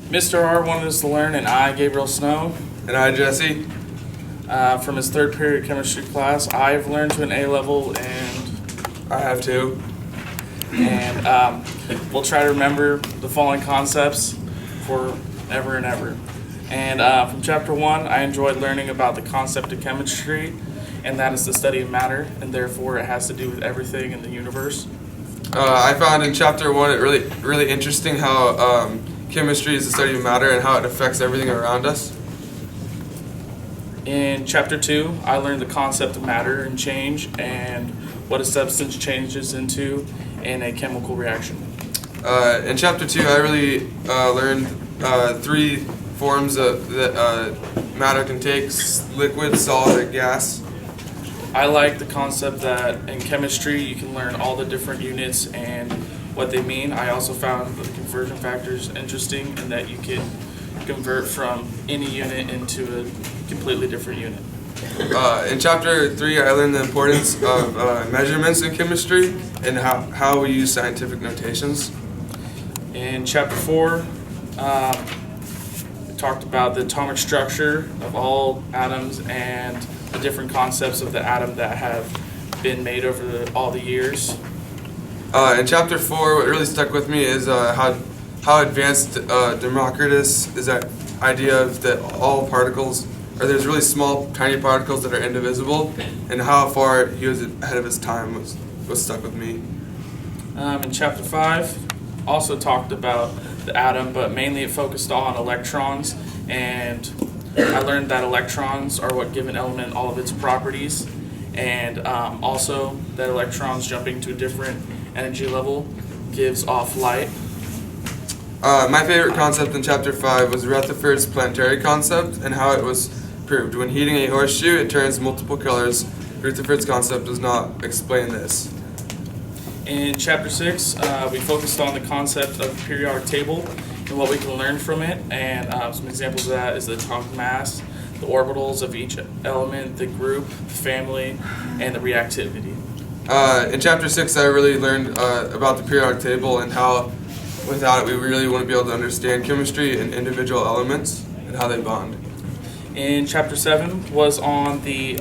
Mr. R wanted us to learn, and I, Gabriel Snow, And I, Jesse. from his third period chemistry class. I've learned to an A level, and I have too. we'll try to remember the following concepts forever and ever. And from chapter 1, I enjoyed learning about the concept of chemistry, and that is the study of matter, and therefore it has to do with everything in the universe. I found in chapter 1 it really interesting how chemistry is the study of matter and how it affects everything around us. In chapter 2, I learned the concept of matter and change and what a substance changes into in a chemical reaction. In chapter 2, I really learned 3 forms that matter can take: liquid, solid, and gas. I like the concept that in chemistry you can learn all the different units and what they mean. I also found the conversion factors interesting in that you can convert from any unit into a completely different unit. In chapter 3, I learned the importance of measurements in chemistry and how we use scientific notations. In chapter 4, we talked about the atomic structure of all atoms and the different concepts of the atom that have been made over all the years. In chapter 4, what really stuck with me is how advanced Democritus is that idea of that all particles, or there's really small, tiny particles that are indivisible, and how far he was ahead of his time was stuck with me. In chapter 5, also talked about the atom, but mainly it focused on electrons, and I learned that electrons are what give an element all of its properties, and also that electrons jumping to a different energy level gives off light. My favorite concept in chapter 5 was Rutherford's planetary concept and how it was proved. When heating a horseshoe, it turns multiple colors. Rutherford's concept does not explain this. In chapter 6, we focused on the concept of the periodic table and what we can learn from it, and some examples of that is the atomic mass, the orbitals of each element, the group, the family, and the reactivity. In chapter 6, I really learned about the periodic table and how without it we really wouldn't be able to understand chemistry and individual elements and how they bond. In chapter 7 was on the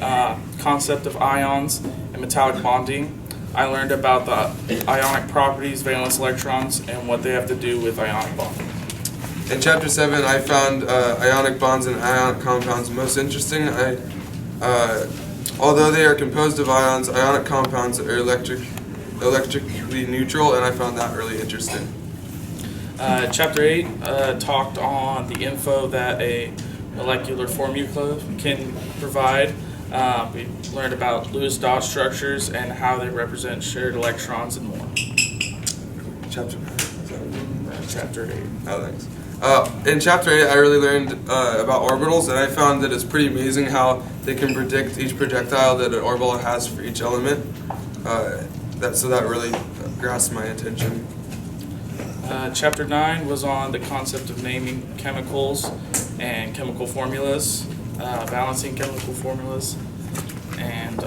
concept of ions and metallic bonding. I learned about the ionic properties, valence electrons, and what they have to do with ionic bonding. In chapter 7, I found ionic bonds and ionic compounds most interesting. Although they are composed of ions, ionic compounds are electrically neutral, and I found that really interesting. Chapter 8 talked on the info that a molecular formula can provide. We learned about Lewis dot structures and how they represent shared electrons and more. Chapter 9. Chapter 8. Oh, thanks. In chapter 8, I really learned about orbitals, and I found that it's pretty amazing how they can predict each projectile that an orbital has for each element. That really grasped my attention. Chapter 9 was on the concept of naming chemicals and chemical formulas, balancing chemical formulas, and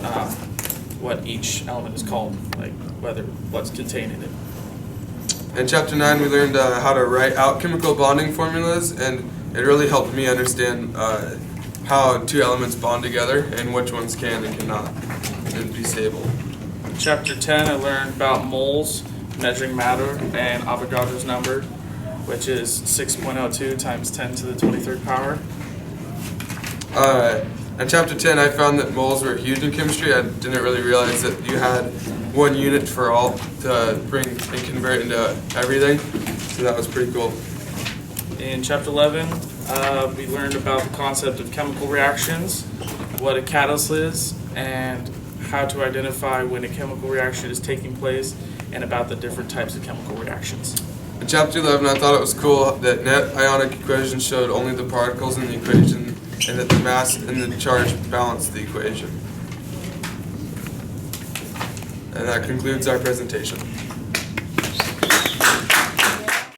what each element is called, like what's contained in it. In chapter 9, we learned how to write out chemical bonding formulas, and it really helped me understand how 2 elements bond together and which ones can and cannot and be stable. Chapter 10, I learned about moles, measuring matter, and Avogadro's number, which is 6.02 times 10 to the 23rd power. In chapter 10, I found that moles were huge in chemistry. I didn't really realize that you had 1 unit for all to bring and convert into everything, so that was pretty cool. In chapter 11, we learned about the concept of chemical reactions, what a catalyst is, and how to identify when a chemical reaction is taking place, and about the different types of chemical reactions. In chapter 11, I thought it was cool that net ionic equation showed only the particles in the equation and that the mass and the charge balanced the equation. And that concludes our presentation.